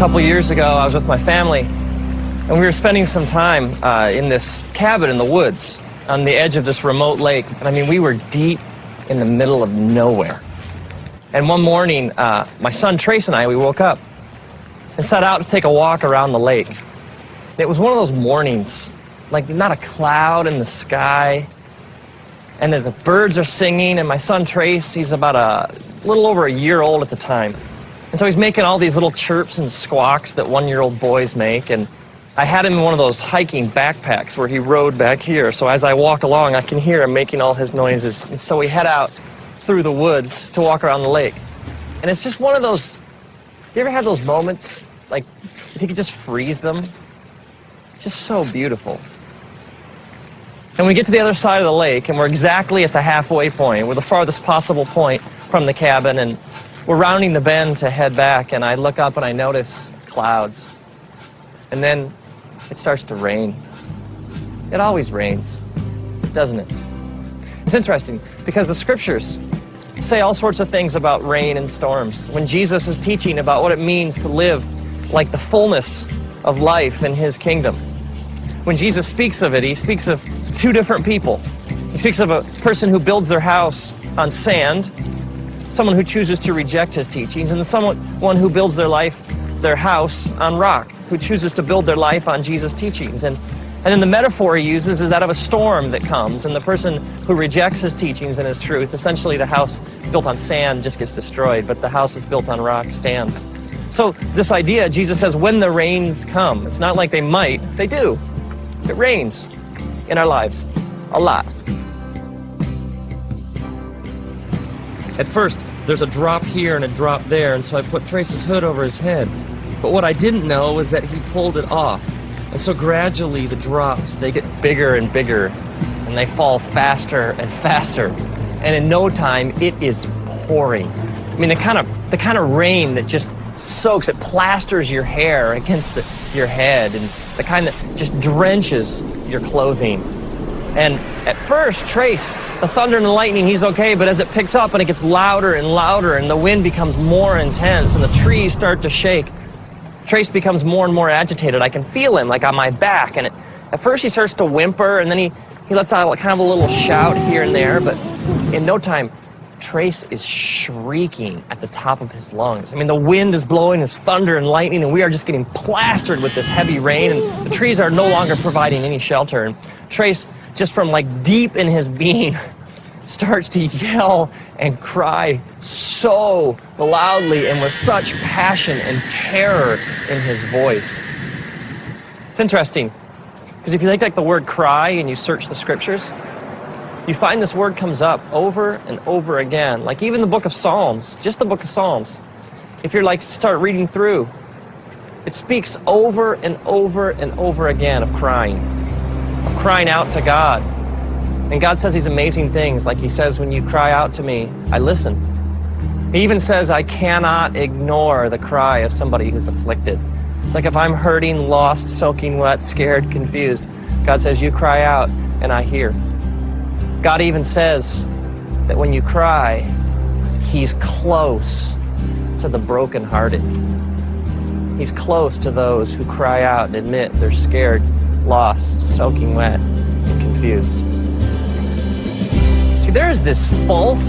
couple years ago, I was with my family, and we were spending some time in this cabin in the woods on the edge of this remote lake. And I mean, we were deep in the middle of nowhere. And one morning, my son Trace and I, we woke up and set out to take a walk around the lake. It was one of those mornings, like not a cloud in the sky, and the birds are singing, and my son Trace, he's about a little over a year old at the time. And so he's making all these little chirps and squawks that one-year-old boys make, and I had him in one of those hiking backpacks where he rode back here, so as I walk along, I can hear him making all his noises. And so we head out through the woods to walk around the lake. And it's just one of those, you ever had those moments, like, if you could just freeze them? Just so beautiful. And we get to the other side of the lake, and we're exactly at the halfway point. We're the farthest possible point from the cabin, and we're rounding the bend to head back, and I look up and I notice clouds. And then it starts to rain. It always rains, doesn't it? It's interesting, because the scriptures say all sorts of things about rain and storms. When Jesus is teaching about what it means to live like the fullness of life in His kingdom, when Jesus speaks of it, He speaks of two different people. He speaks of a person who builds their house on sand, someone who chooses to reject His teachings, and someone who builds their house on rock, who chooses to build their life on Jesus' teachings. And then the metaphor He uses is that of a storm that comes, and the person who rejects His teachings and His truth, essentially the house built on sand just gets destroyed, but the house that's built on rock stands. So this idea, Jesus says, when the rains come, it's not like they might, they do. It rains in our lives a lot. At first, there's a drop here and a drop there, and so I put Trace's hood over his head. But what I didn't know was that he pulled it off. And so gradually the drops, they get bigger and bigger, and they fall faster and faster. And in no time, it is pouring. I mean, the kind of rain that just soaks, it plasters your hair against your head, and the kind that just drenches your clothing. And at first, Trace, the thunder and the lightning, he's okay, but as it picks up and it gets louder and louder, and the wind becomes more intense, and the trees start to shake, Trace becomes more and more agitated. I can feel him, like on my back, and at first he starts to whimper, and then he lets out kind of a little shout here and there, but in no time, Trace is shrieking at the top of his lungs. I mean, the wind is blowing, it's thunder and lightning, and we are just getting plastered with this heavy rain, and the trees are no longer providing any shelter. And Trace, just from like deep in his being, starts to yell and cry so loudly and with such passion and terror in his voice. It's interesting, because if you take like the word cry and you search the scriptures, you find this word comes up over and over again. Like even the book of Psalms, just the book of Psalms, if you're like start reading through, it speaks over and over and over again of crying out to God. And God says these amazing things, like He says, when you cry out to me, I listen. He even says, I cannot ignore the cry of somebody who's afflicted. It's like if I'm hurting, lost, soaking wet, scared, confused, God says, you cry out and I hear. God even says that when you cry, He's close to the brokenhearted. He's close to those who cry out and admit they're scared, lost, soaking wet, and confused. See, there's this false,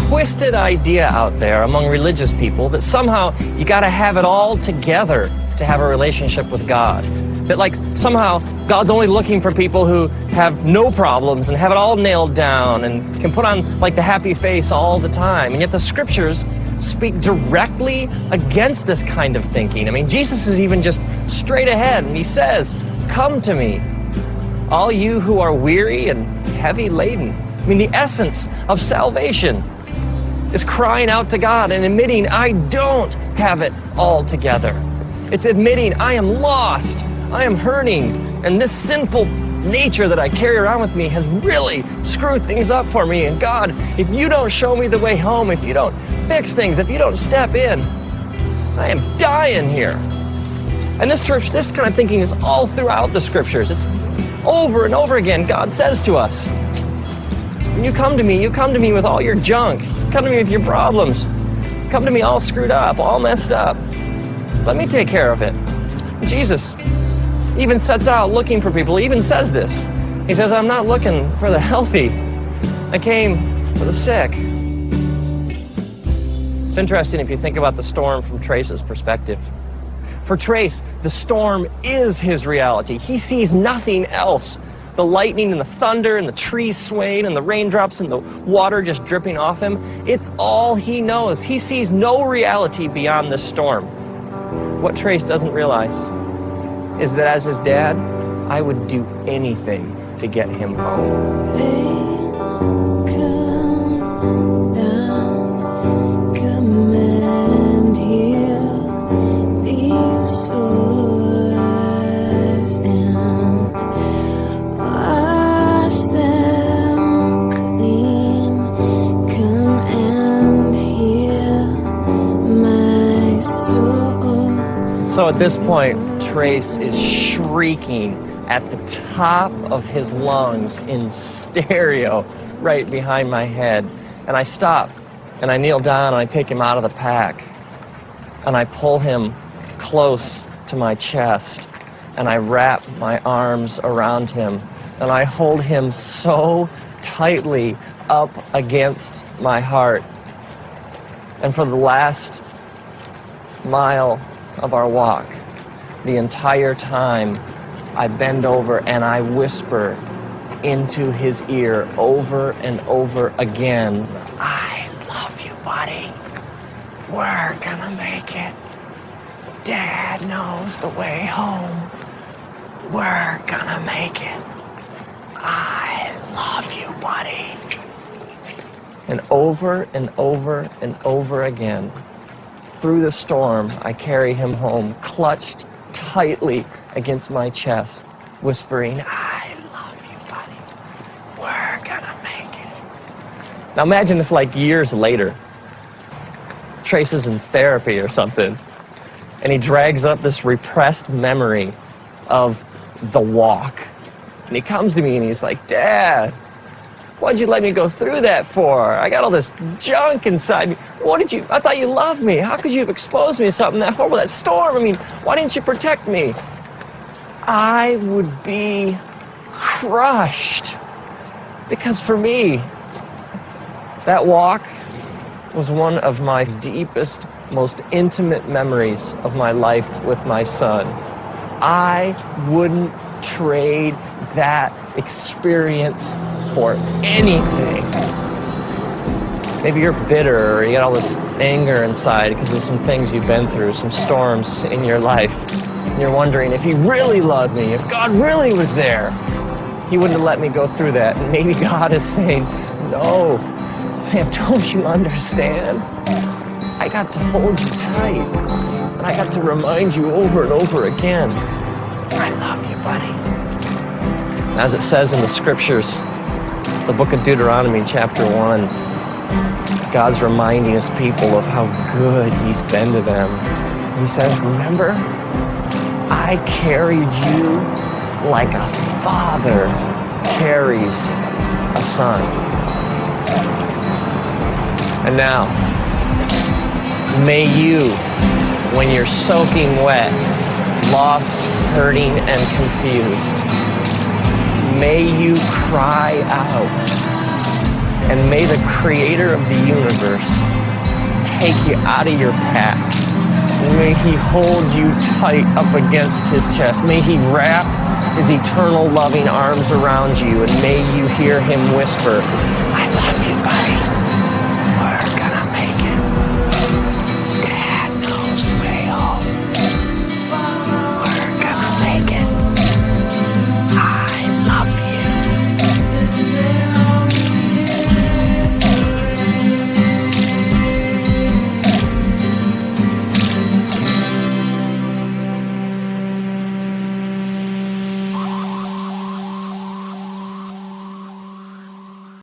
twisted idea out there among religious people that somehow you got to have it all together to have a relationship with God. That like somehow God's only looking for people who have no problems and have it all nailed down and can put on like the happy face all the time. And yet the scriptures speak directly against this kind of thinking. I mean, Jesus is even just straight ahead, and He says, come to me, all you who are weary and heavy laden. I mean, the essence of salvation is crying out to God and admitting, I don't have it all together. It's admitting, I am lost, I am hurting, and this sinful nature that I carry around with me has really screwed things up for me. And God, if you don't show me the way home, if you don't fix things, if you don't step in, I am dying here. And this kind of thinking is all throughout the scriptures. It's over and over again. God says to us, when you come to me with all your junk. Come to me with your problems. Come to me all screwed up, all messed up. Let me take care of it. Jesus even sets out looking for people. He even says this. He says, I'm not looking for the healthy. I came for the sick. It's interesting if you think about the storm from Trace's perspective. For Trace, the storm is his reality. He sees nothing else. The lightning and the thunder and the trees swaying and the raindrops and the water just dripping off him, it's all he knows. He sees no reality beyond this storm. What Trace doesn't realize is that as his dad, I would do anything to get him home. So at this point, Trace is shrieking at the top of his lungs in stereo right behind my head. And I stop, and I kneel down, and I take him out of the pack. And I pull him close to my chest, and I wrap my arms around him. And I hold him so tightly up against my heart. And for the last mile of our walk, the entire time, I bend over and I whisper into his ear over and over again, I love you, buddy. We're gonna make it. Dad knows the way home. We're gonna make it. I love you, buddy. And over and over and over again, through the storm, I carry him home, clutched tightly against my chest, whispering, I love you, buddy. We're gonna make it. Now imagine if, like, years later, Trace is in therapy or something, and he drags up this repressed memory of the walk. And he comes to me and he's like, Dad, why'd you let me go through that for? I got all this junk inside me. I thought you loved me. How could you have exposed me to something that horrible, that storm? I mean, why didn't you protect me? I would be crushed. Because for me, that walk was one of my deepest, most intimate memories of my life with my son. I wouldn't trade that experience for anything. Maybe you're bitter, or you got all this anger inside because of some things you've been through, some storms in your life. And you're wondering, if he really loved me, if God really was there, he wouldn't have let me go through that. And maybe God is saying, no, man, don't you understand? I got to hold you tight. And I got to remind you over and over again, I love you, buddy. As it says in the scriptures, the book of Deuteronomy, chapter 1, God's reminding his people of how good he's been to them. He says, remember, I carried you like a father carries a son. And now, may you, when you're soaking wet, lost, hurting, and confused, may you cry out, and may the creator of the universe take you out of your pack. May he hold you tight up against his chest. May he wrap his eternal loving arms around you, and may you hear him whisper, I love you, buddy.